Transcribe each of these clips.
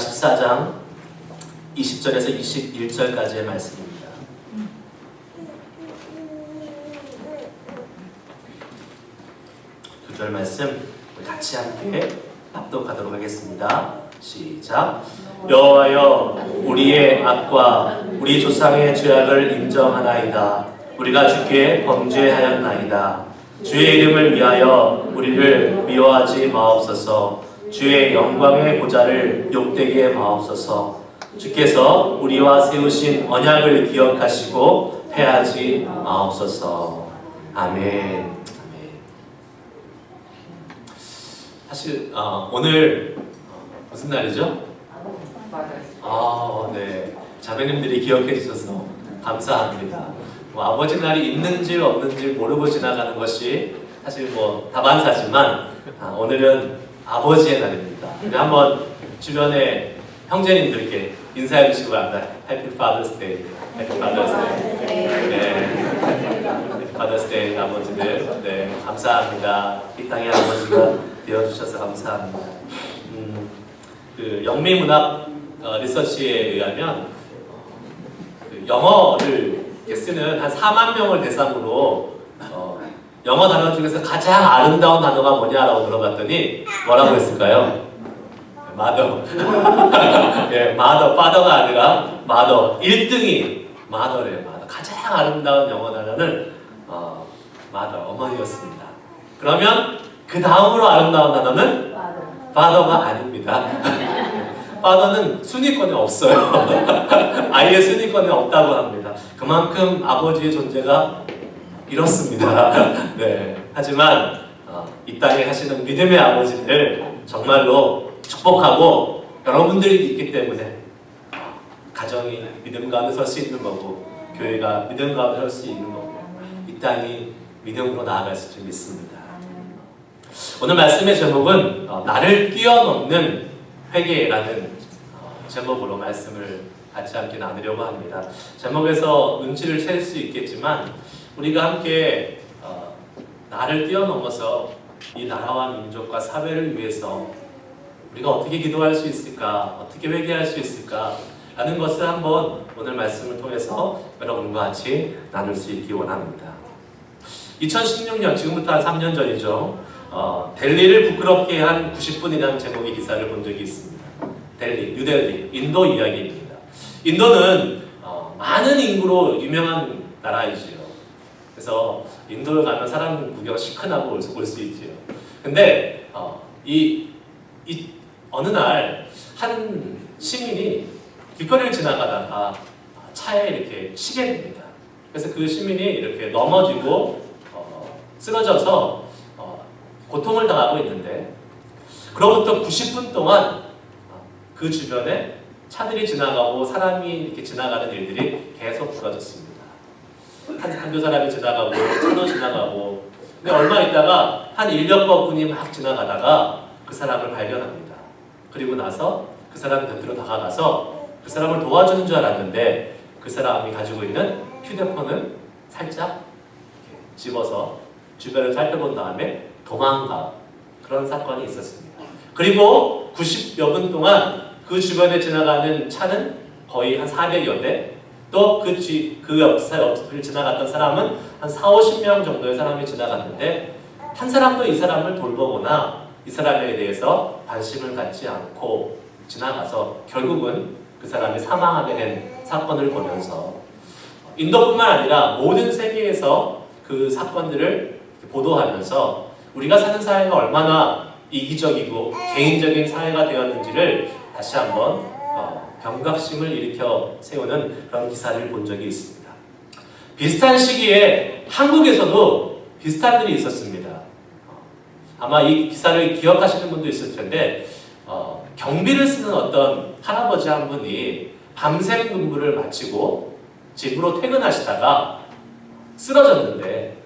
14장 20절에서 21절까지의 말씀입니다. 두 절 말씀 우리 같이 함께 납독하도록 하겠습니다. 시작. 여호와여, 우리의 악과 우리 조상의 죄악을 인정하나이다. 우리가 주께 범죄하였나이다. 주의 이름을 위하여 우리를 미워하지 마옵소서. 주의 영광의 보좌를 욕되게 마옵소서. 주께서 우리와 세우신 언약을 기억하시고 패하지 마옵소서. 아멘. 사실 오늘 무슨 날이죠? 네. 자매님들이 기억해 주셔서 감사합니다. 아버지 날이 있는지 없는지 모르고 지나가는 것이 사실 다반사지만 오늘은 아버지의 날입니다. 한번 주변에 형제님들께 인사해 주시기 바랍니다. Happy Father's Day. Happy Father's Day. 네. Happy Father's Day 아버지들. 네, 감사합니다. 이 땅의 아버지가 되어주셔서 감사합니다. 그 영미문학 리서치에 의하면 영어를 쓰는 한 4만 명을 대상으로 영어 단어 중에서 가장 아름다운 단어가 뭐냐라고 물어봤더니 뭐라고 했을까요? 마더. 예, 마더, 파더가 아니라 마더. 1등이 마더래요. 마더. 가장 아름다운 영어 단어는 마더, 어머니였습니다. 그러면 그 다음으로 아름다운 단어는 파더가 아닙니다. 파더는 순위권에 없어요. 아예 순위권에 없다고 합니다. 그만큼 아버지의 존재가 이렇습니다. 네. 하지만 이 땅에 하시는 믿음의 아버지들 정말로 축복하고 여러분들이 있기 때문에 가정이 믿음 가운데 설 수 있는 거고 교회가 믿음 가운데 설 수 있는 거고 이 땅이 믿음으로 나아갈 수 줄 믿습니다. 오늘 말씀의 제목은 나를 뛰어넘는 회개라는 제목으로 말씀을 같이 함께 나누려고 합니다. 제목에서 눈치를 챌 수 있겠지만 우리가 함께 나를 뛰어넘어서 이 나라와 민족과 사회를 위해서 우리가 어떻게 기도할 수 있을까, 어떻게 회개할 수 있을까 라는 것을 한번 오늘 말씀을 통해서 여러분과 같이 나눌 수 있기 원합니다. 2016년, 지금부터 한 3년 전이죠. 델리를 부끄럽게 한 90분이라는 제목의 기사를 본 적이 있습니다. 델리, 뉴델리, 인도 이야기입니다. 인도는 많은 인구로 유명한 나라이지요. 그래서 인도를 가면 사람 구경 시큰하고 올 수 있지요. 근데 어느 날 한 시민이 길거리를 지나가다가 차에 이렇게 치게 됩니다. 그래서 그 시민이 이렇게 넘어지고 쓰러져서 고통을 당하고 있는데 그로부터 90분 동안 그 주변에 차들이 지나가고 사람이 이렇게 지나가는 일들이 계속 벌어졌습니다. 한두 사람이 지나가고 차도 지나가고 근데 얼마 있다가 한 인력거 분이 막 지나가다가 그 사람을 발견합니다. 그리고 나서 그 사람 곁으로 다가가서 그 사람을 도와주는 줄 알았는데 그 사람이 가지고 있는 휴대폰을 살짝 집어서 주변을 살펴본 다음에 도망가 그런 사건이 있었습니다. 그리고 90여 분 동안 그 주변에 지나가는 차는 거의 한 400여 대, 또 그 옆을 지나갔던 사람은 한 40-50명 정도의 사람이 지나갔는데 한 사람도 이 사람을 돌보거나 이 사람에 대해서 관심을 갖지 않고 지나가서 결국은 그 사람이 사망하게 된 사건을 보면서 인도뿐만 아니라 모든 세계에서 그 사건들을 보도하면서 우리가 사는 사회가 얼마나 이기적이고 개인적인 사회가 되었는지를 다시 한번 경각심을 일으켜 세우는 그런 기사를 본 적이 있습니다. 비슷한 시기에 한국에서도 비슷한 일이 있었습니다. 아마 이 기사를 기억하시는 분도 있을 텐데 경비를 쓰는 어떤 할아버지 한 분이 밤샘 근무를 마치고 집으로 퇴근하시다가 쓰러졌는데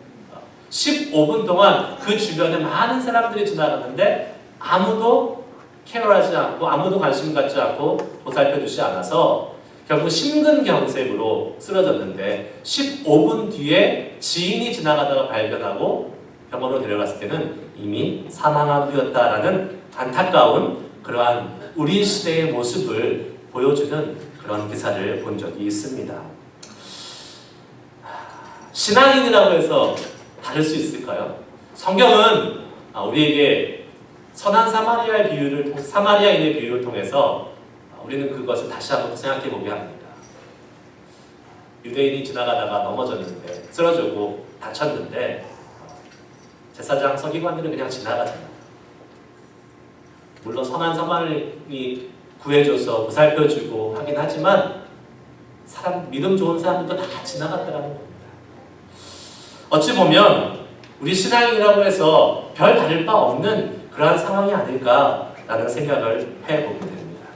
15분 동안 그 주변에 많은 사람들이 지나갔는데 아무도 케어하지 않고 아무도 관심 갖지 않고 보살펴주지 않아서 결국 심근경색으로 쓰러졌는데 15분 뒤에 지인이 지나가다가 발견하고 병원으로 데려갔을 때는 이미 사망한 후였다라는 안타까운 그러한 우리 시대의 모습을 보여주는 그런 기사를 본 적이 있습니다. 신앙인이라고 해서 다를 수 있을까요? 성경은 우리에게 선한 사마리아인의 비유를 통해서 우리는 그것을 다시 한번 생각해 보게 합니다. 유대인이 지나가다가 넘어졌는데 쓰러지고 다쳤는데 제사장 서기관들은 그냥 지나가잖아요. 물론 선한 사마리아인이 구해줘서 보살펴주고 하긴 하지만 믿음 좋은 사람들도 다 지나갔다는 겁니다. 어찌 보면 우리 신앙이라고 해서 별 다를 바 없는 그러한 상황이 아닐까라는 생각을 해보게 됩니다.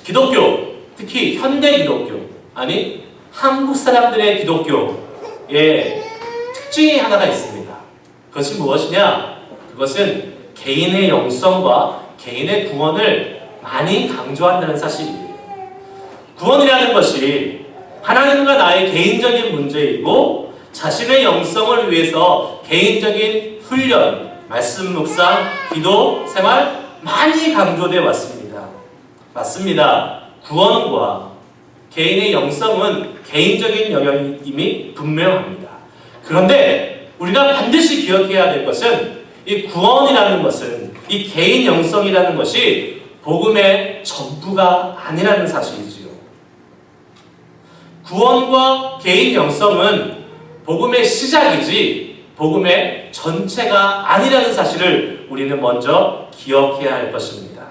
기독교, 특히 현대 기독교, 아니 한국 사람들의 기독교의 특징이 하나가 있습니다. 그것이 무엇이냐? 그것은 개인의 영성과 개인의 구원을 많이 강조한다는 사실이에요. 구원이라는 것이 하나님과 나의 개인적인 문제이고 자신의 영성을 위해서 개인적인 훈련, 말씀 묵상, 기도, 생활 많이 강조되어 왔습니다. 맞습니다. 구원과 개인의 영성은 개인적인 영역임이 분명합니다. 그런데 우리가 반드시 기억해야 될 것은 이 구원이라는 것은 이 개인 영성이라는 것이 복음의 전부가 아니라는 사실이지요. 구원과 개인 영성은 복음의 시작이지 복음의 전체가 아니라는 사실을 우리는 먼저 기억해야 할 것입니다.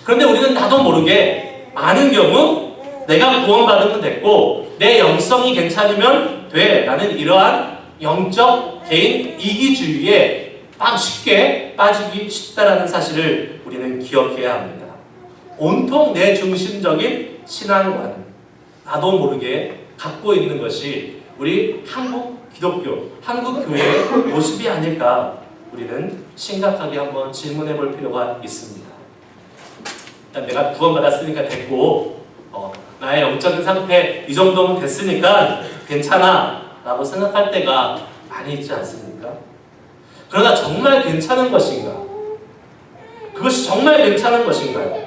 그런데 우리는 나도 모르게 많은 경우 내가 구원받으면 됐고 내 영성이 괜찮으면 돼 라는 이러한 영적 개인 이기주의에 쉽게 빠지기 쉽다라는 사실을 우리는 기억해야 합니다. 온통 내 중심적인 신앙관, 나도 모르게 갖고 있는 것이 우리 한국 기독교, 한국 교회의 모습이 아닐까 우리는 심각하게 한번 질문해 볼 필요가 있습니다. 일단 내가 구원받았으니까 됐고 나의 영적인 상태 이 정도면 됐으니까 괜찮아 라고 생각할 때가 많이 있지 않습니까? 그러나 정말 괜찮은 것인가? 그것이 정말 괜찮은 것인가요?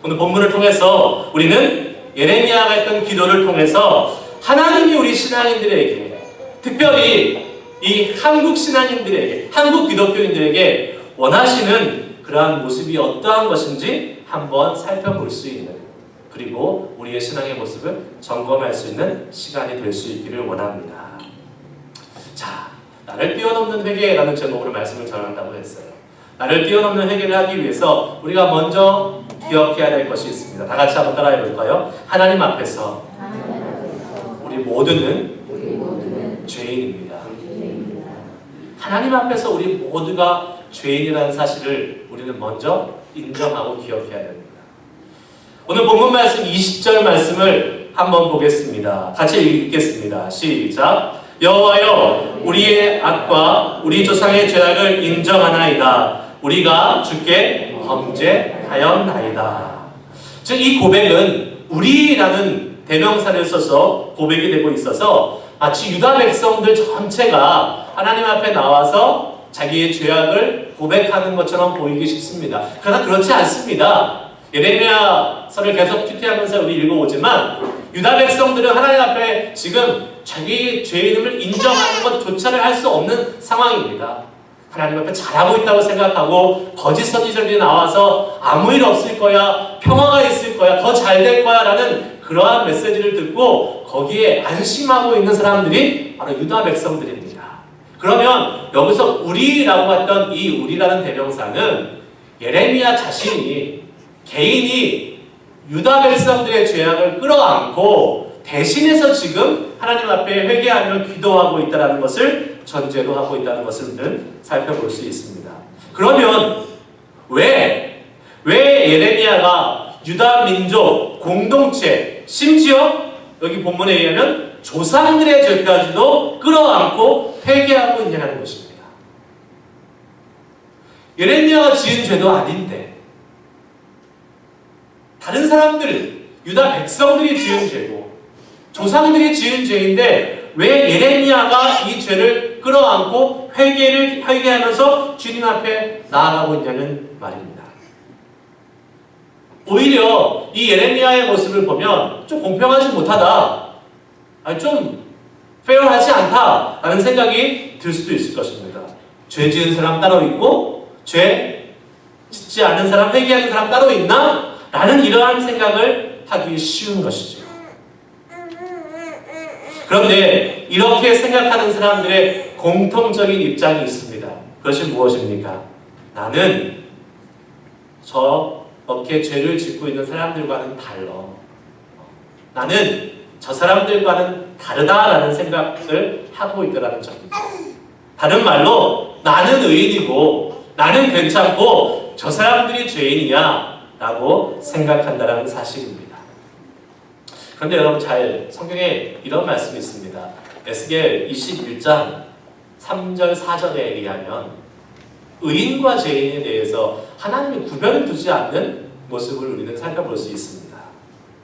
오늘 본문을 통해서 우리는 예레미야가 했던 기도를 통해서 하나님이 우리 신앙인들에게 특별히 이 한국 신앙인들에게 한국 기독교인들에게 원하시는 그러한 모습이 어떠한 것인지 한번 살펴볼 수 있는 그리고 우리의 신앙의 모습을 점검할 수 있는 시간이 될 수 있기를 원합니다. 자, 나를 뛰어넘는 회개라는 제목으로 말씀을 전한다고 했어요. 나를 뛰어넘는 회개를 하기 위해서 우리가 먼저 기억해야 될 것이 있습니다. 다 같이 한번 따라해 볼까요? 하나님 앞에서 우리 모두는 죄인입니다. 하나님 앞에서 우리 모두가 죄인이라는 사실을 우리는 먼저 인정하고 기억해야 됩니다. 오늘 본문 말씀 20절 말씀을 한번 보겠습니다. 같이 읽겠습니다. 시작. 여호와여 우리의 악과 우리 조상의 죄악을 인정하나이다. 우리가 주께 범죄하였나이다. 즉 이 고백은 우리라는 대명사를 써서 고백이 되고 있어서 마치 유다 백성들 전체가 하나님 앞에 나와서 자기의 죄악을 고백하는 것처럼 보이기 쉽습니다. 그러나 그렇지 않습니다. 예레미야서를 계속 큐티하면서 우리 읽어오지만 유다 백성들은 하나님 앞에 지금 자기 죄인임을 인정하는 것조차를 할 수 없는 상황입니다. 하나님 앞에 잘하고 있다고 생각하고 거짓 선지자들이 나와서 아무 일 없을 거야, 평화가 있을 거야, 더 잘 될 거야 라는 그러한 메시지를 듣고 거기에 안심하고 있는 사람들이 바로 유다 백성들입니다. 그러면 여기서 우리라고 했던 이 우리라는 대명사는 예레미야 자신이 개인이 유다 백성들의 죄악을 끌어안고 대신해서 지금 하나님 앞에 회개하며 기도하고 있다는 것을 전제로 하고 있다는 것을 살펴볼 수 있습니다. 그러면 왜 예레미야가 유다 민족 공동체 심지어 여기 본문에 의하면 조상들의 죄까지도 끌어안고 회개하고 있냐는 것입니다. 예레미야가 지은 죄도 아닌데 다른 사람들, 유다 백성들이 지은 죄고 조상들이 지은 죄인데 왜 예레미야가 이 죄를 끌어안고 회개하면서 주님 앞에 나아가고 있냐는 말입니다. 오히려 이 예레미야의 모습을 보면 좀 공평하지 못하다, 좀 페어하지 않다라는 생각이 들 수도 있을 것입니다. 죄 지은 사람 따로 있고 죄 짓지 않은 사람, 회개하는 사람 따로 있나? 라는 이러한 생각을 하기 쉬운 것이죠. 그런데 이렇게 생각하는 사람들의 공통적인 입장이 있습니다. 그것이 무엇입니까? 나는 저렇게 죄를 짓고 있는 사람들과는 달라. 나는 저 사람들과는 다르다라는 생각을 하고 있더라는 점이죠. 다른 말로 나는 의인이고 나는 괜찮고 저 사람들이 죄인이야 라고 생각한다는 사실입니다. 그런데 여러분 잘 성경에 이런 말씀이 있습니다. 에스겔 21장 3절 4절에 의하면 의인과 죄인에 대해서 하나님이 구별을 두지 않는 모습을 우리는 살펴볼 수 있습니다.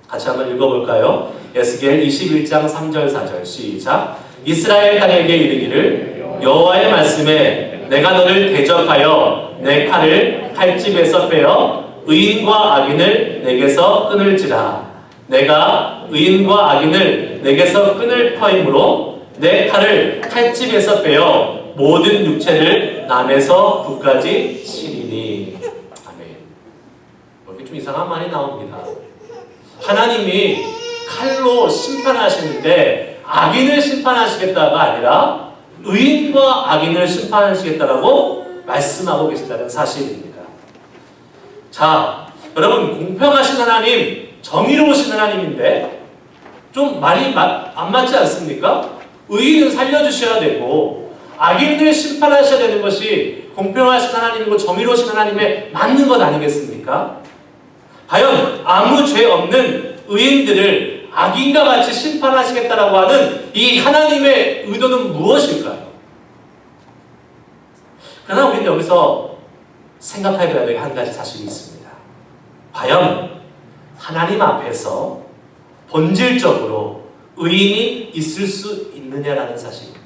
같이 한번 읽어볼까요? 에스겔 21장 3절 4절 시작. 이스라엘 딸에게 이르기를 여호와의 말씀에 내가 너를 대적하여 내 칼을 칼집에서 빼어 의인과 악인을 내게서 끊을지라. 내가 의인과 악인을 내게서 끊을 터이므로 내 칼을 칼집에서 빼어 모든 육체를 남에서 북까지 치리니. 아멘. 여기 좀 이상한 말이 나옵니다. 하나님이 칼로 심판하시는데 악인을 심판하시겠다가 아니라 의인과 악인을 심판하시겠다라고 말씀하고 계신다는 사실입니다. 자, 여러분 공평하신 하나님, 정의로우신 하나님인데 좀 말이 안 맞지 않습니까? 의인은 살려주셔야 되고 악인을 심판하셔야 되는 것이 공평하신 하나님이고 정의로우신 하나님에 맞는 것 아니겠습니까? 과연 아무 죄 없는 의인들을 악인과 같이 심판하시겠다라고 하는 이 하나님의 의도는 무엇일까요? 그러나 우리는 여기서 생각해봐야 될 한 가지 사실이 있습니다. 과연 하나님 앞에서 본질적으로 의인이 있을 수 있느냐라는 사실입니다.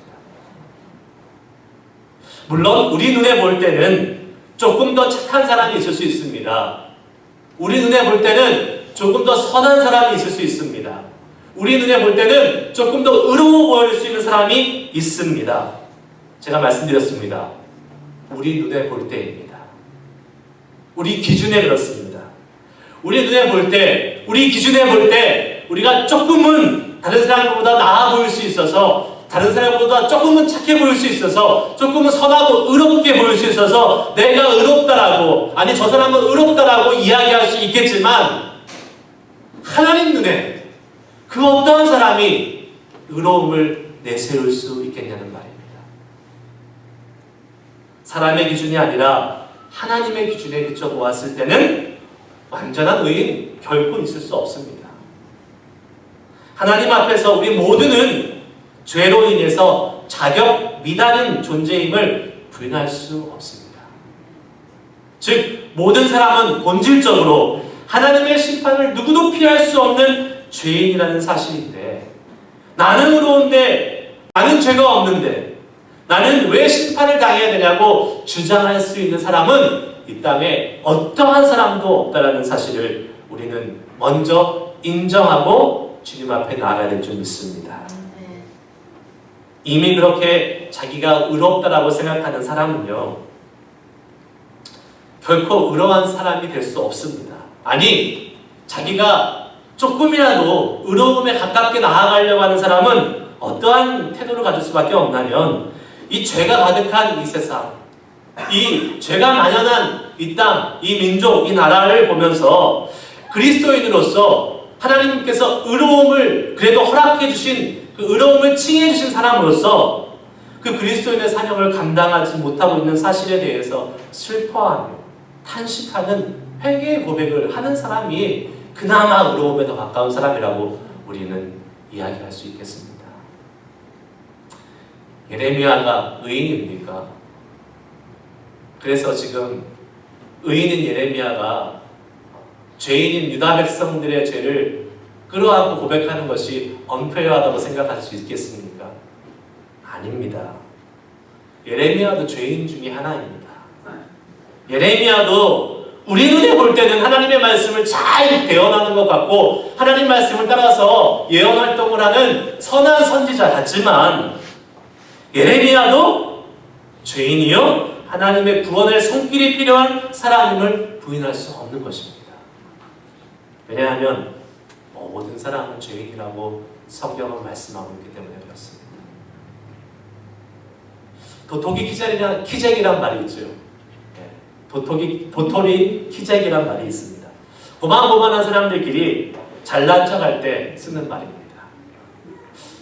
물론 우리 눈에 볼 때는 조금 더 착한 사람이 있을 수 있습니다. 우리 눈에 볼 때는 조금 더 선한 사람이 있을 수 있습니다. 우리 눈에 볼 때는 조금 더 의로워 보일 수 있는 사람이 있습니다. 제가 말씀드렸습니다. 우리 눈에 볼 때입니다. 우리 기준에 그렇습니다. 우리 눈에 볼 때, 우리 기준에 볼 때 우리가 조금은 다른 사람보다 나아 보일 수 있어서, 다른 사람보다 조금은 착해 보일 수 있어서, 조금은 선하고 의롭게 보일 수 있어서 내가 의롭다라고, 아니 저 사람은 의롭다라고 이야기할 수 있겠지만 하나님 눈에 그 어떠한 사람이 의로움을 내세울 수 있겠냐는 말입니다. 사람의 기준이 아니라 하나님의 기준에 비춰 보았을 때는 완전한 의인 결코 있을 수 없습니다. 하나님 앞에서 우리 모두는 죄로 인해서 자격 미달인 존재임을 부인할 수 없습니다. 즉 모든 사람은 본질적으로 하나님의 심판을 누구도 피할 수 없는 죄인이라는 사실인데, 나는 의로운데 나는 죄가 없는데 나는 왜 심판을 당해야 되냐고 주장할 수 있는 사람은 이 땅에 어떠한 사람도 없다라는 사실을 우리는 먼저 인정하고 주님 앞에 나아가야 될 줄 믿습니다. 이미 그렇게 자기가 의롭다라고 생각하는 사람은요, 결코 의로운 사람이 될 수 없습니다. 아니, 자기가 조금이라도 의로움에 가깝게 나아가려고 하는 사람은 어떠한 태도를 가질 수밖에 없냐면, 이 죄가 가득한 이 세상, 이 죄가 만연한 이 땅, 이 민족, 이 나라를 보면서 그리스도인으로서 하나님께서 의로움을 그래도 허락해 주신, 그 의로움을 칭해 주신 사람으로서 그 그리스도인의 사명을 감당하지 못하고 있는 사실에 대해서 슬퍼하며 탄식하는 회개의 고백을 하는 사람이 그나마 의로움에 더 가까운 사람이라고 우리는 이야기할 수 있겠습니다. 예레미야가 의인입니까? 그래서 지금 의인인 예레미야가 죄인인 유다 백성들의 죄를 끌어안고 고백하는 것이 언페어하다고 생각할 수 있겠습니까? 아닙니다. 예레미야도 죄인 중에 하나입니다. 예레미야도 우리 눈에 볼 때는 하나님의 말씀을 잘 대언하는 것 같고 하나님 말씀을 따라서 예언 활동을 하는 선한 선지자 같지만 예레미야도 죄인이요 하나님의 구원의 손길이 필요한 사람임을 부인할 수 없는 것입니다. 왜냐하면 모든 사람은 죄인이라고 성경은 말씀하고 있기 때문에 그렇습니다. 도토리 키재기란 말이 있죠. 도토리 키재기란 말이 있습니다. 고만고만한 사람들끼리 잘난 척할 때 쓰는 말입니다.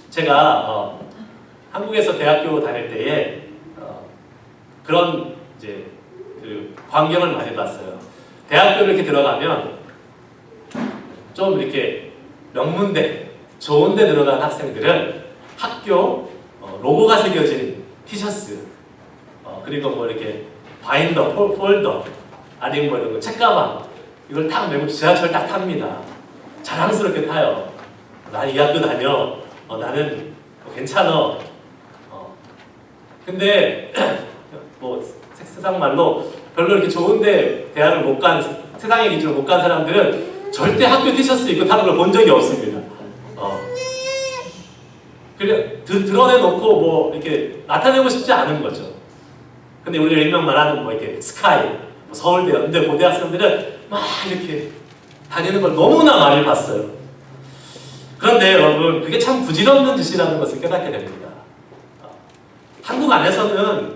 제가 한국에서 대학교 다닐 때에 그런 이제 그 광경을 많이 봤어요. 대학교를 이렇게 들어가면 좀 이렇게 명문대, 좋은데 들어간 학생들은 학교 로고가 새겨진 티셔츠, 그리고 뭐 이렇게 바인더, 폴더, 아니면 뭐 이런 거, 책가방 이걸 딱 메고 지하철 딱 탑니다. 자랑스럽게 타요. 난 이 학교 다녀. 나는 괜찮아. 근데 뭐 세상 말로 별로 이렇게 좋은데 대학을 못 간, 세상의 기준으로 못 간 사람들은 절대 학교 티셔츠 입고 타는 걸 본 적이 없습니다. 그냥 드러내놓고 뭐 이렇게 나타내고 싶지 않은 거죠. 근데 우리가 일명 말하는 뭐 이렇게 스카이, 뭐 서울대, 연대, 고대 학생들은 막 이렇게 다니는 걸 너무나 많이 봤어요. 그런데 여러분, 그게 참 부질없는 짓이라는 것을 깨닫게 됩니다. 한국 안에서는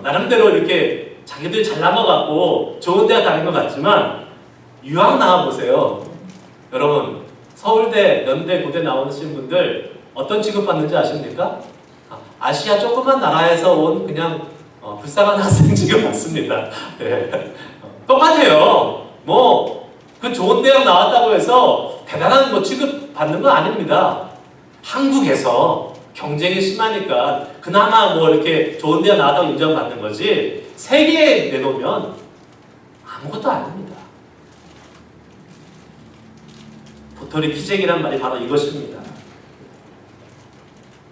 나름대로 이렇게 자기들 잘난 것 같고 좋은 대학 다닌 것 같지만 유학 나와보세요. 여러분, 서울대, 연대, 고대 나오신 분들 어떤 취급받는지 아십니까? 아시아 조그만 나라에서 온 그냥 불쌍한 학생 취급받습니다. 네. 똑같아요. 뭐 그 좋은 대학 나왔다고 해서 대단한 뭐 취급받는 건 아닙니다. 한국에서 경쟁이 심하니까 그나마 뭐 이렇게 좋은 대학 나왔다고 인정받는 거지 세계에 내놓으면 아무것도 아닙니다. 도토리 키재기란 말이 바로 이것입니다.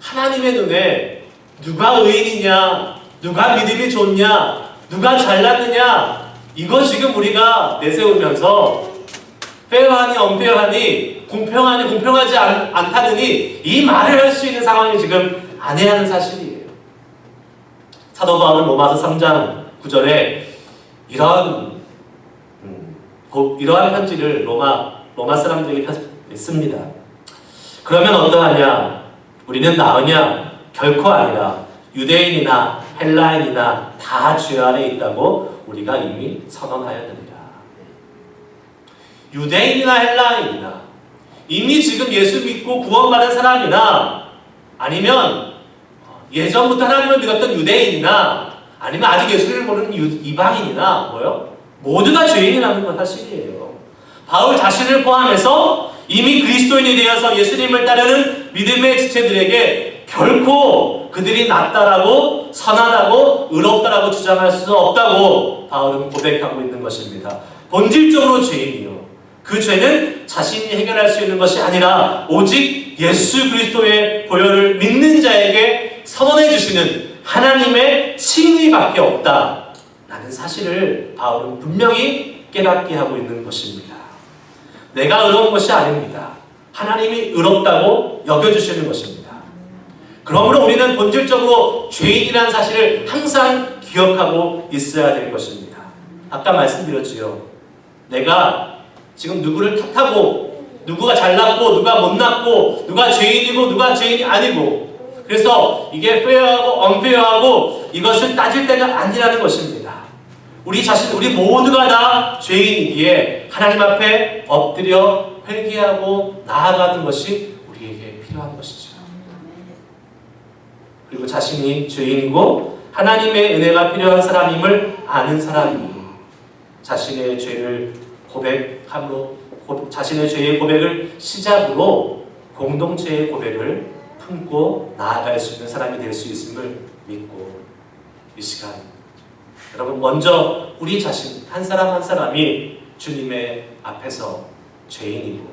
하나님의 눈에 누가 의인이냐, 누가 믿음이 좋냐, 누가 잘났느냐, 이거 지금 우리가 내세우면서 페어하니 언페어하니, 공평하니 공평하지 않다느니 이 말을 할 수 있는 상황이 지금 아니라는 사실이에요. 사도 바울은 로마서 3장 9절에 이러한 편지를 로마 사람들에게 씁니다. 그러면 어떠하냐? 우리는 나으냐? 결코 아니라 유대인이나 헬라인이나 다 죄 아래 있다고 우리가 이미 선언하였느니라. 유대인이나 헬라인이나 이미 지금 예수 믿고 구원받은 사람이나 아니면 예전부터 하나님을 믿었던 유대인이나 아니면 아직 예수를 모르는 이방인이나 모두 다 죄인이라는 건 사실이에요. 바울 자신을 포함해서 이미 그리스도인이 되어서 예수님을 따르는 믿음의 지체들에게 결코 그들이 낫다라고 선하다고 의롭다라고 주장할 수 없다고 바울은 고백하고 있는 것입니다. 본질적으로 죄인이요. 그 죄는 자신이 해결할 수 있는 것이 아니라 오직 예수 그리스도의 보혈을 믿는 자에게 선언해 주시는 하나님의 칭의밖에 없다라는 사실을 바울은 분명히 깨닫게 하고 있는 것입니다. 내가 의로운 것이 아닙니다. 하나님이 의롭다고 여겨주시는 것입니다. 그러므로 우리는 본질적으로 죄인이라는 사실을 항상 기억하고 있어야 될 것입니다. 아까 말씀드렸지요. 내가 지금 누구를 탓하고 누구가 잘났고 누가 못났고 누가 죄인이고 누가 죄인이 아니고 그래서 이게 페어하고 언페어하고 이것을 따질 때가 아니라는 것입니다. 우리 모두가 다 죄인이기에 하나님 앞에 엎드려 회개하고 나아가는 것이 우리에게 필요한 것이죠. 그리고 자신이 죄인이고 하나님의 은혜가 필요한 사람임을 아는 사람이 자신의 죄를 고백함으로 자신의 죄의 고백을 시작으로 공동체의 고백을 품고 나아갈 수 있는 사람이 될 수 있음을 믿고 이 시간 여러분 먼저 우리 자신 한 사람 한 사람이 주님의 앞에서 죄인이고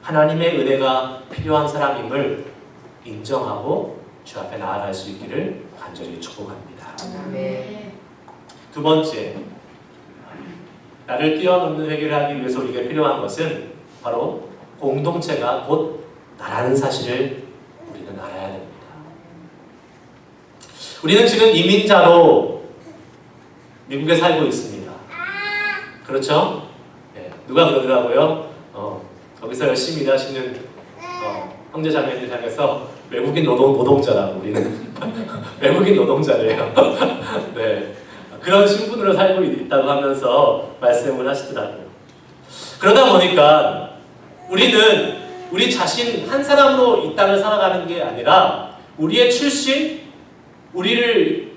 하나님의 은혜가 필요한 사람임을 인정하고 주 앞에 나아갈 수 있기를 간절히 축복합니다. 두 번째 나를 뛰어넘는 회개를 하기 위해서 우리가 필요한 것은 바로 공동체가 곧 나라는 사실을 우리는 알아야 됩니다. 우리는 지금 이민자로 미국에 살고 있습니다. 그렇죠? 네, 누가 그러더라고요. 거기서 열심히 일하시는 형제 자매들 향해서 외국인 노동자라고 우리는 외국인 노동자래요. 네, 그런 신분으로 살고 있다고 하면서 말씀을 하시더라고요. 그러다 보니까 우리는 우리 자신 한 사람으로 이 땅을 살아가는 게 아니라 우리의 출신, 우리를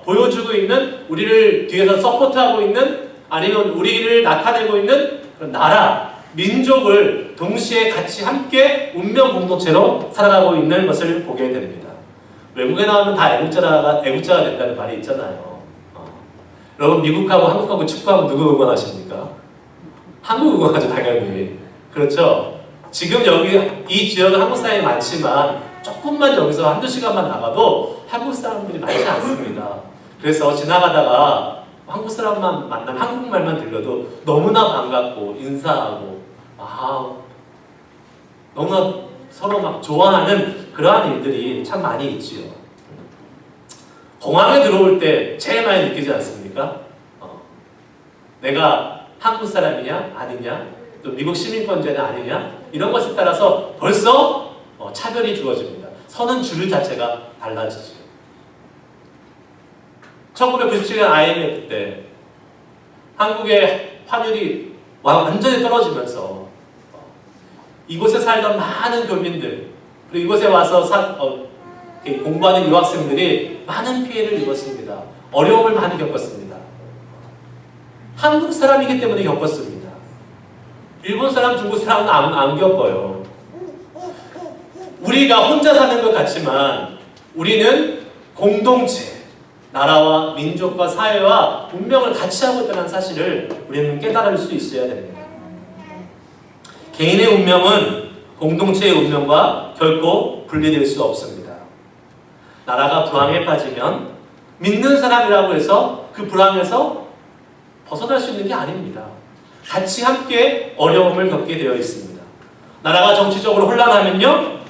보여주고 있는, 우리를 뒤에서 서포트하고 있는, 아니면 우리를 나타내고 있는 그런 나라, 민족을 동시에 같이 함께 운명 공동체로 살아가고 있는 것을 보게 됩니다. 외국에 나오면 다 애국자가 된다는 말이 있잖아요. 여러분 미국하고 한국하고 축구하고 누구 응원하십니까? 한국 응원하죠, 당연히. 그렇죠? 지금 여기 이 지역은 한국 사람이 많지만 조금만 여기서 한두 시간만 나가도 한국 사람들이 많지 않습니다. 그래서 지나가다가 한국 사람만 만나면 한국말만 들려도 너무나 반갑고 인사하고 너무나 서로 막 좋아하는 그러한 일들이 참 많이 있지요. 공항에 들어올 때 제일 많이 느끼지 않습니까? 내가 한국 사람이냐 아니냐, 또 미국 시민권자냐 아니냐, 이런 것에 따라서 벌써 차별이 주어집니다. 서는 줄 자체가 달라지죠. 1997년 IMF 때 한국의 환율이 완전히 떨어지면서 이곳에 살던 많은 교민들, 그리고 이곳에 와서 공부하는 유학생들이 많은 피해를 입었습니다. 어려움을 많이 겪었습니다. 한국 사람이기 때문에 겪었습니다. 일본 사람, 중국 사람은 안 겪어요. 우리가 혼자 사는 것 같지만 우리는 공동체, 나라와 민족과 사회와 운명을 같이 하고 있다는 사실을 우리는 깨달을 수 있어야 됩니다. 개인의 운명은 공동체의 운명과 결코 분리될 수 없습니다. 나라가 불황에 빠지면 믿는 사람이라고 해서 그 불황에서 벗어날 수 있는 게 아닙니다. 같이 함께 어려움을 겪게 되어 있습니다. 나라가 정치적으로 혼란하면요,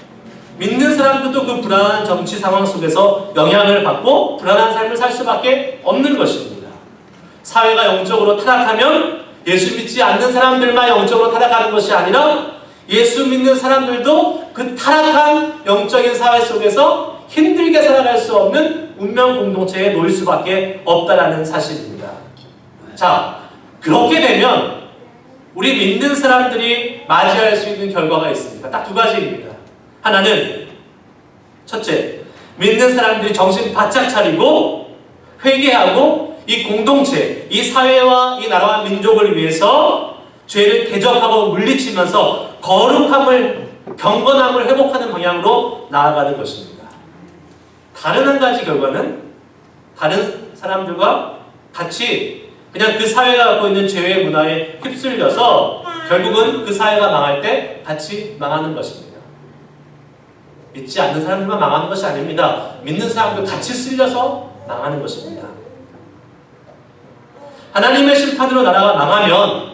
믿는 사람들도 그 불안한 정치 상황 속에서 영향을 받고 불안한 삶을 살 수밖에 없는 것입니다. 사회가 영적으로 타락하면 예수 믿지 않는 사람들만 영적으로 타락하는 것이 아니라 예수 믿는 사람들도 그 타락한 영적인 사회 속에서 힘들게 살아갈 수 없는 운명 공동체에 놓일 수밖에 없다라는 사실입니다. 자, 그렇게 되면 우리 믿는 사람들이 맞이할 수 있는 결과가 있습니다. 딱 두 가지입니다. 하나는, 첫째, 믿는 사람들이 정신 바짝 차리고 회개하고 이 공동체, 이 사회와 이 나라와 민족을 위해서 죄를 대적하고 물리치면서 거룩함을, 경건함을 회복하는 방향으로 나아가는 것입니다. 다른 한 가지 결과는 다른 사람들과 같이 그냥 그 사회가 갖고 있는 죄의 문화에 휩쓸려서 결국은 그 사회가 망할 때 같이 망하는 것입니다. 믿지 않는 사람들만 망하는 것이 아닙니다. 믿는 사람들 같이 쓸려서 망하는 것입니다. 하나님의 심판으로 나라가 망하면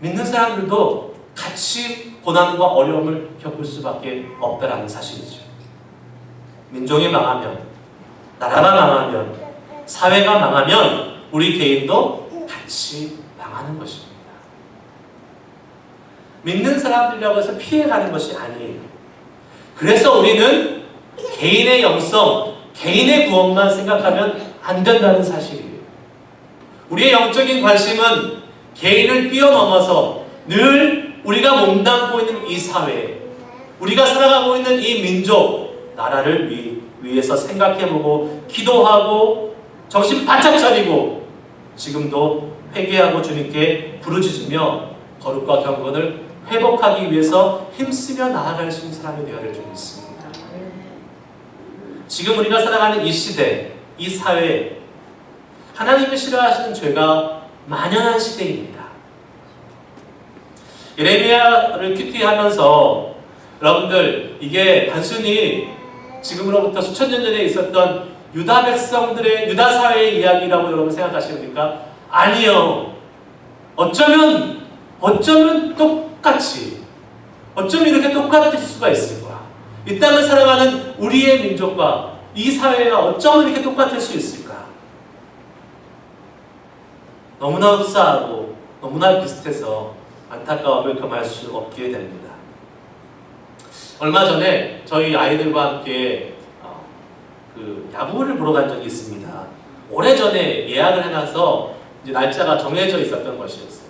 믿는 사람들도 같이 고난과 어려움을 겪을 수밖에 없다라는 사실이죠. 민족이 망하면, 나라가 망하면, 사회가 망하면 우리 개인도 같이 망하는 것입니다. 믿는 사람들이라고 해서 피해가는 것이 아니에요. 그래서 우리는 개인의 영성, 개인의 구원만 생각하면 안 된다는 사실이에요. 우리의 영적인 관심은 개인을 뛰어넘어서 늘 우리가 몸담고 있는 이 사회, 우리가 살아가고 있는 이 민족, 나라를 위해서 생각해보고 기도하고 정신 바짝 차리고 지금도 회개하고 주님께 부르짖으며 거룩과 경건을 회복하기 위해서 힘쓰며 나아갈 수 있는 사람이 되어야 될 줄 믿습니다. 지금 우리가 살아가는 이 시대, 이 사회, 하나님이 싫어하시는 죄가 만연한 시대입니다. 예레미야를 큐티하면서 여러분들, 이게 단순히 지금으로부터 수천 년 전에 있었던 유다 백성들의, 유다 사회의 이야기라고 여러분 생각하십니까? 아니요. 어쩌면 똑같이, 어쩌면 이렇게 똑같을 수가 있을 거야. 이 땅을 살아가는 우리의 민족과 이 사회가 어쩌면 이렇게 똑같을 수 있을까? 너무나 흡사하고 너무나 비슷해서 안타까움을 금할 수 없게 됩니다. 얼마 전에 저희 아이들과 함께 야구를 보러 간 적이 있습니다. 오래전에 예약을 해놔서 이제 날짜가 정해져 있었던 것이었어요.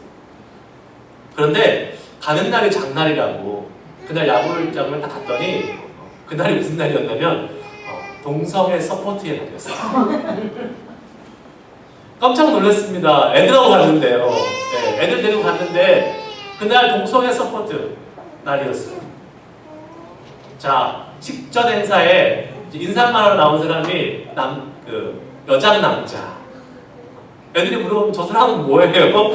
그런데 가는 날이 장날이라고 그날 야구장을 딱 갔더니 그날이 무슨 날이었냐면 동성애 서포트의 날이었어요. 깜짝 놀랐습니다. 애들하고 갔는데요. 네, 애들 데리고 갔는데 그날 동성애 서포트 날이었어요. 자, 식전 행사에 인사말하러 나온 사람이 여자 남자. 애들이 물어보면 저 사람은 뭐예요?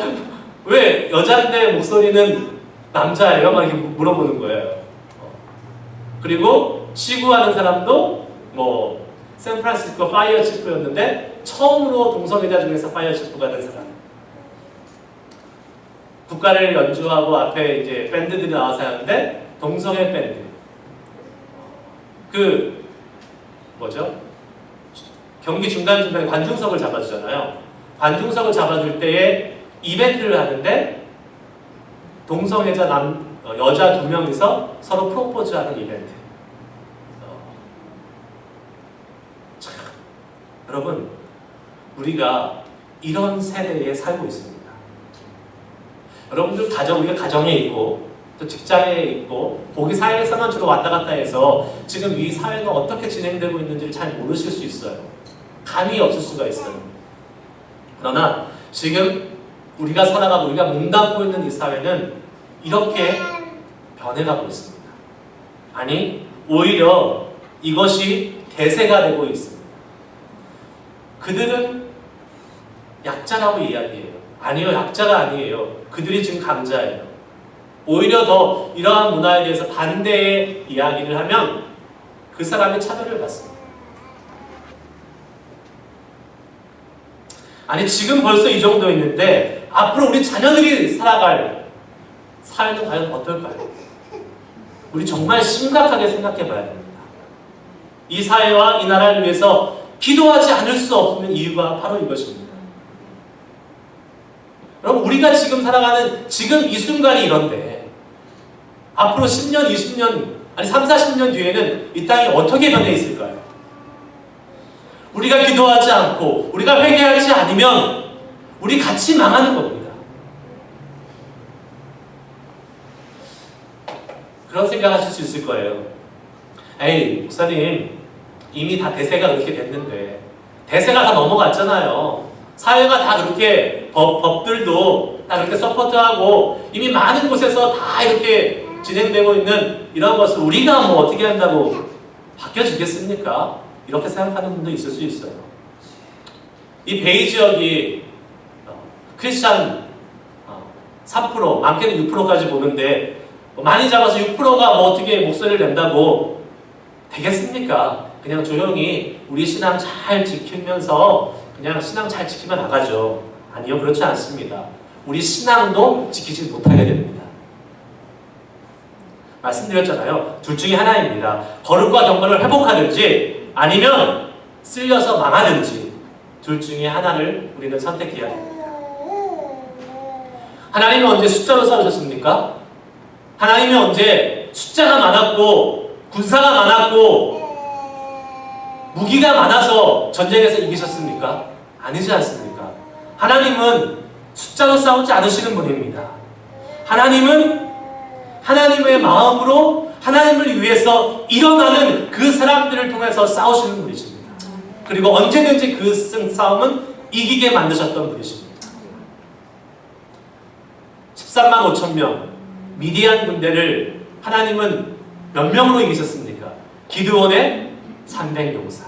왜 여자인데 목소리는 남자예요? 막 이렇게 물어보는 거예요. 그리고 시구하는 사람도 샌프란시스코 파이어 치프였는데 처음으로 동성애자 중에서 파이어 치프가 된 사람. 국가를 연주하고 앞에 이제 밴드들이 나와서 하는데 동성애 밴드. 경기 중간중간에 관중석을 잡아주잖아요. 관중석을 잡아줄 때에 이벤트를 하는데 동성애자 여자 2명이서 서로 프로포즈하는 이벤트. 참, 여러분, 우리가 이런 세대에 살고 있습니다. 여러분들 우리가 가정에 있고 또 직장에 있고 거기 사회에서만 주로 왔다 갔다 해서 지금 이 사회가 어떻게 진행되고 있는지를 잘 모르실 수 있어요. 감이 없을 수가 있어요. 그러나 지금 우리가 살아가고 우리가 몸담고 있는 이 사회는 이렇게 변해가고 있습니다. 아니, 오히려 이것이 대세가 되고 있습니다. 그들은 약자라고 이야기해요. 아니요, 약자가 아니에요. 그들이 지금 강자예요. 오히려 더 이러한 문화에 대해서 반대의 이야기를 하면 그 사람이 차별을 받습니다. 아니, 지금 벌써 이 정도 있는데 앞으로 우리 자녀들이 살아갈 사회는 과연 어떨까요? 우리 정말 심각하게 생각해 봐야 됩니다. 이 사회와 이 나라를 위해서 기도하지 않을 수 없는 이유가 바로 이것입니다. 여러분, 우리가 지금 살아가는 지금 이 순간이 이런데 앞으로 10년, 20년, 아니 3, 40년 뒤에는 이 땅이 어떻게 변해 있을까요? 우리가 기도하지 않고 우리가 회개하지 않으면 우리 같이 망하는 겁니다. 그런 생각하실 수 있을 거예요. 에이, 목사님, 이미 다 대세가 그렇게 됐는데 대세가 다 넘어갔잖아요. 사회가 다 그렇게 법들도 다 그렇게 서포트하고 이미 많은 곳에서 다 이렇게 진행되고 있는 이런 것을 우리가 어떻게 한다고 바뀌어지겠습니까? 이렇게 생각하는 분도 있을 수 있어요. 이 베이 지역이 크리스찬 3%, 많게는 6%까지 보는데 많이 잡아서 6%가 어떻게 목소리를 낸다고 되겠습니까? 그냥 조용히 우리 신앙 잘 지키면서 그냥 신앙 잘 지키면 나가죠. 아니요, 그렇지 않습니다. 우리 신앙도 지키지 못하게 됩니다. 말씀드렸잖아요. 둘 중에 하나입니다. 거룩과 경건을 회복하든지 아니면 쓸려서 망하든지 둘 중에 하나를 우리는 선택해야 됩니다. 하나님은 언제 숫자로 싸우셨습니까? 하나님은 언제 숫자가 많았고 군사가 많았고 무기가 많아서 전쟁에서 이기셨습니까? 아니지 않습니까? 하나님은 숫자로 싸우지 않으시는 분입니다. 하나님은 하나님의 마음으로 하나님을 위해서 일어나는 그 사람들을 통해서 싸우시는 분이십니다. 그리고 언제든지 그 싸움은 이기게 만드셨던 분이십니다. 13만 5천 명 미디안 군대를 하나님은 몇 명으로 이기셨습니까? 기드온의 300용사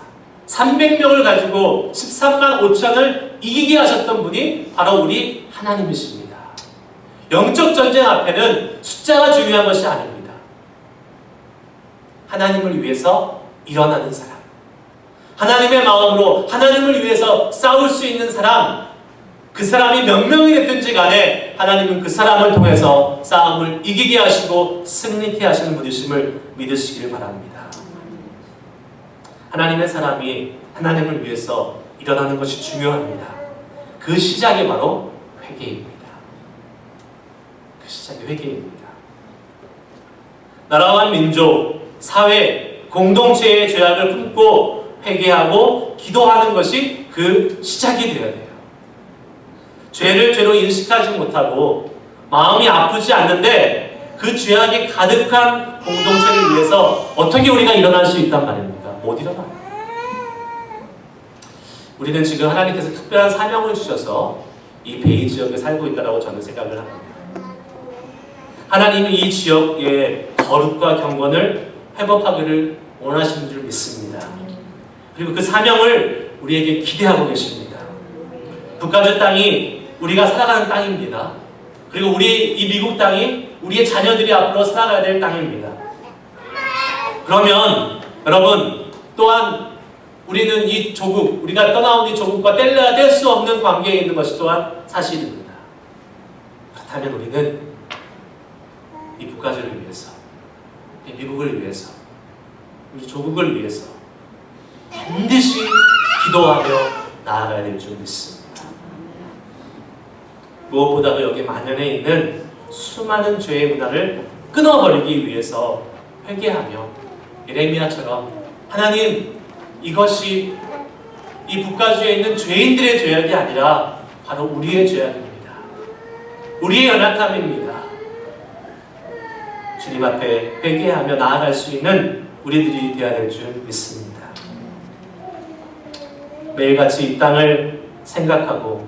300명을 가지고 13만 5천을 이기게 하셨던 분이 바로 우리 하나님이십니다. 영적 전쟁 앞에는 숫자가 중요한 것이 아닙니다. 하나님을 위해서 일어나는 사람, 하나님의 마음으로 하나님을 위해서 싸울 수 있는 사람, 그 사람이 몇 명이 됐든지 간에 하나님은 그 사람을 통해서 싸움을 이기게 하시고 승리케 하시는 분이심을 믿으시길 바랍니다. 하나님의 사람이 하나님을 위해서 일어나는 것이 중요합니다. 그 시작이 바로 회개입니다. 그 시작이 회개입니다. 나라와 민족, 사회, 공동체의 죄악을 품고 회개하고 기도하는 것이 그 시작이 되어야 돼요. 죄를 죄로 인식하지 못하고 마음이 아프지 않는데 그 죄악이 가득한 공동체를 위해서 어떻게 우리가 일어날 수 있단 말입니까? 못 일어나요. 우리는 지금 하나님께서 특별한 사명을 주셔서 이 베이 지역에 살고 있다고 저는 생각을 합니다. 하나님이 이 지역의 거룩과 경건을 회복하기를 원하시는 줄 믿습니다. 그리고 그 사명을 우리에게 기대하고 계십니다. 북가주 땅이 우리가 살아가는 땅입니다. 그리고 이 미국 땅이 우리의 자녀들이 앞으로 살아가야 될 땅입니다. 그러면 여러분, 또한 우리는 이 조국, 우리가 떠나온 이 조국과 뗄래야 뗄 수 없는 관계에 있는 것이 또한 사실입니다. 그렇다면 우리는 이 북가주를 위해서, 이 미국을 위해서, 우리 조국을 위해서 반드시 기도하며 나아가야 될 줄 믿습니다. 무엇보다도 여기 만연해 있는 수많은 죄의 문화를 끊어버리기 위해서 회개하며 예레미야처럼 하나님, 이것이 이 북가주에 있는 죄인들의 죄악이 아니라 바로 우리의 죄악입니다. 우리의 연약함입니다. 주님 앞에 회개하며 나아갈 수 있는 우리들이 되어야 될 줄 믿습니다. 매일같이 이 땅을 생각하고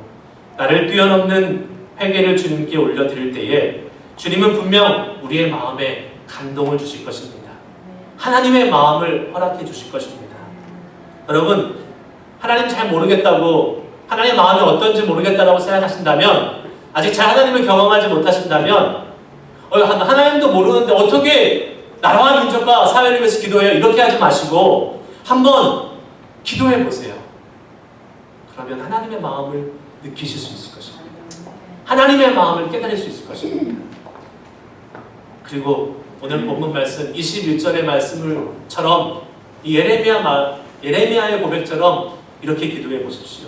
나를 뛰어넘는 회개를 주님께 올려드릴 때에 주님은 분명 우리의 마음에 감동을 주실 것입니다. 하나님의 마음을 허락해 주실 것입니다. 여러분, 하나님 잘 모르겠다고, 하나님의 마음이 어떤지 모르겠다고 생각하신다면, 아직 잘 하나님을 경험하지 못하신다면, 하나님도 모르는데 어떻게 나라와 민족과 사회를 위해서 기도해요? 이렇게 하지 마시고 한번 기도해 보세요. 그러면 하나님의 마음을 느끼실 수 있을 것입니다. 하나님의 마음을 깨달을 수 있을 것입니다. 그리고 오늘 본문 말씀 21절의 말씀을처럼 이 예레미야의 고백처럼 이렇게 기도해 보십시오.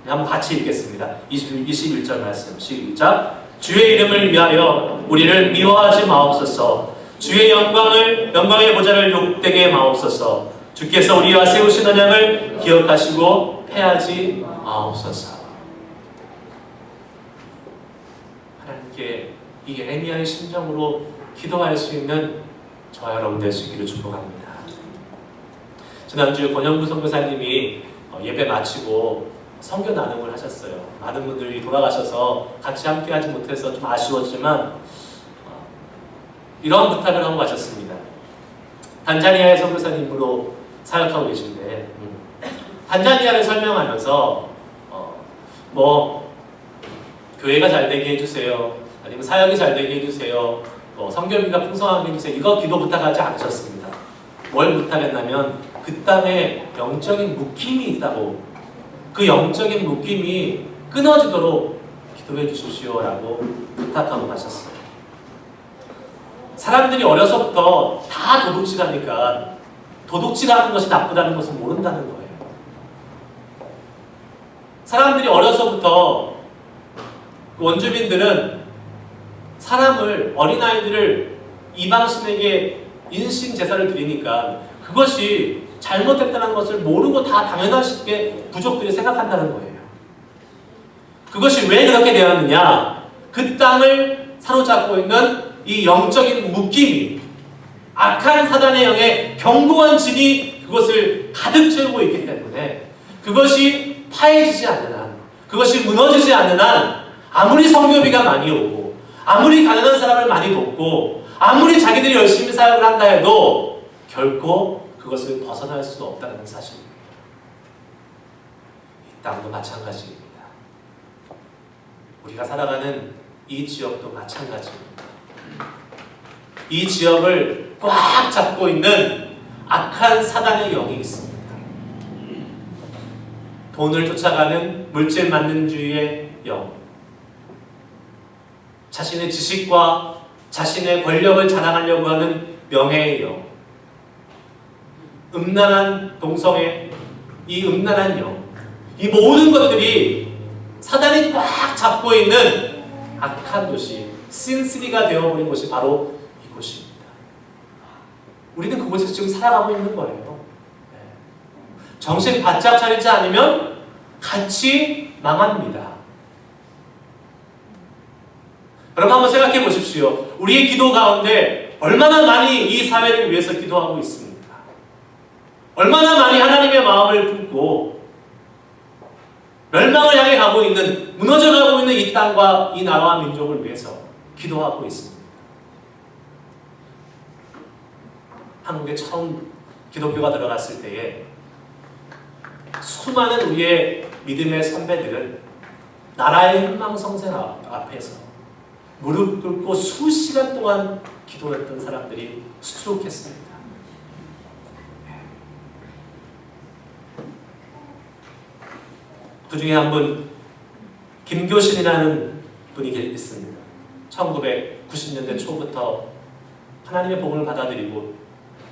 한번 같이 읽겠습니다. 21절 말씀 시작. 주의 이름을 위하여 우리를 미워하지 마옵소서. 주의 영광의 보좌를 욕되게 마옵소서. 주께서 우리와 세우신 언약을 기억하시고 패하지 마옵소서. 하나님께 이 예레미야의 심정으로 기도할 수 있는 저와 여러분 될 수 있기를 축복합니다. 지난주 권영구 선교사님이 예배 마치고 성교 나눔을 하셨어요. 많은 분들이 돌아가셔서 같이 함께 하지 못해서 좀 아쉬웠지만 이런 부탁을 하고 가셨습니다. 단자니아의 선교사님으로 사역하고 계신데 단자니아를 설명하면서 교회가 잘 되게 해주세요. 아니면 사역이 잘 되게 해주세요. 성교비가 풍성하게 해주세요. 이거 기도 부탁하지 않으셨습니다. 뭘 부탁했냐면 그 땅에 영적인 묶임이 있다고, 그 영적인 묶임이 끊어지도록 기도해 주십시오라고 부탁하고 가셨어요. 사람들이 어려서부터 다 도둑질하니까 도둑질하는 것이 나쁘다는 것을 모른다는 거예요. 사람들이 어려서부터 원주민들은 어린아이들을 이방신에게 인신 제사를 드리니까 그것이 잘못됐다는 것을 모르고 다 당연하게 부족들이 생각한다는 거예요. 그것이 왜 그렇게 되었느냐? 그 땅을 사로잡고 있는 이 영적인 묶임이, 악한 사단의 영의 견고한 진이 그것을 가득 채우고 있기 때문에 그것이 파해지지 않는 한, 그것이 무너지지 않는 한 아무리 성교비가 많이 오고 아무리 가난한 사람을 많이 돕고 아무리 자기들이 열심히 사역을 한다 해도 결코 그것을 벗어날 수 없다는 사실입니다. 이 땅도 마찬가지입니다. 우리가 살아가는 이 지역도 마찬가지입니다. 이 지역을 꽉 잡고 있는 악한 사단의 영이 있습니다. 돈을 쫓아가는 물질만능주의의 영, 자신의 지식과 자신의 권력을 자랑하려고 하는 명예의 영, 음란한 동성애, 이 음란한 영, 이 모든 것들이 사단이 꽉 잡고 있는 악한 도시, 신시리가 되어버린 곳이 바로 이곳입니다. 우리는 그곳에서 지금 살아가고 있는 거예요. 정신 바짝 차리지 않으면 같이 망합니다. 여러분 한번 생각해 보십시오. 우리의 기도 가운데 얼마나 많이 이 사회를 위해서 기도하고 있습니까? 얼마나 많이 하나님의 마음을 품고 멸망을 향해 가고 있는, 무너져가고 있는 이 땅과 이 나라와 민족을 위해서 기도하고 있습니다. 한국에 처음 기독교가 들어갔을 때에 수많은 우리의 믿음의 선배들은 나라의 흥망성쇠 앞에서 무릎 꿇고 수시간 동안 기도했던 사람들이 수두룩했습니다. 그 중에 한 분, 김교신이라는 분이 있습니다. 1990년대 초부터 하나님의 복음을 받아들이고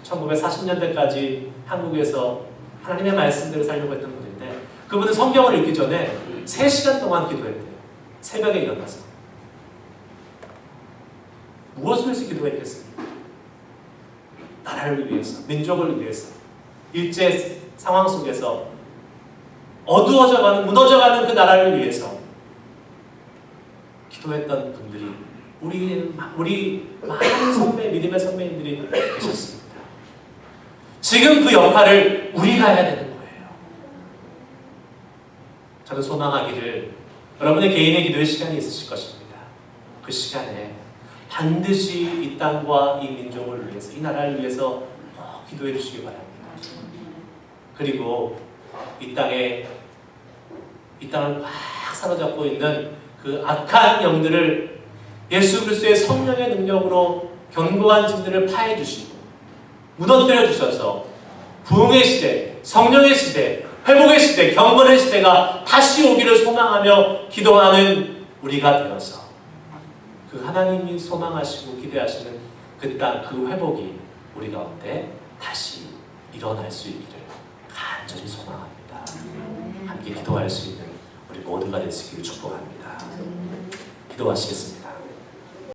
1940년대까지 한국에서 하나님의 말씀대로 살려고 했던 분인데, 그분은 성경을 읽기 전에 3시간 동안 기도했대요. 새벽에 일어나서. 무엇을 위해서 기도했겠습니까? 나라를 위해서, 민족을 위해서. 일제 상황 속에서 어두워져가는, 무너져가는 그 나라를 위해서 기도했던 분들이 우리 많은 선배, 믿음의 선배님들이 계셨습니다. 지금 그 역할을 우리가 해야 되는 거예요. 저는 소망하기를 여러분의 개인의 기도의 시간이 있으실 것입니다. 그 시간에 반드시 이 땅과 이 민족을 위해서, 이 나라를 위해서 꼭 기도해 주시기 바랍니다. 그리고 이 땅을 꽉 사로잡고 있는 그 악한 영들을 예수 그리스도의 성령의 능력으로 견고한 짐들을 파해 주시고 무너뜨려 주셔서 부흥의 시대, 성령의 시대, 회복의 시대, 경건의 시대가 다시 오기를 소망하며 기도하는 우리가 되어서 그 하나님이 소망하시고 기대하시는 그 땅, 그 회복이 우리 가운데 다시 일어날 수 있기를 간절히 소망합니다. 함께 기도할 수 있는 우리 모두가 되시기를 축복합니다. 기도하시겠습니다.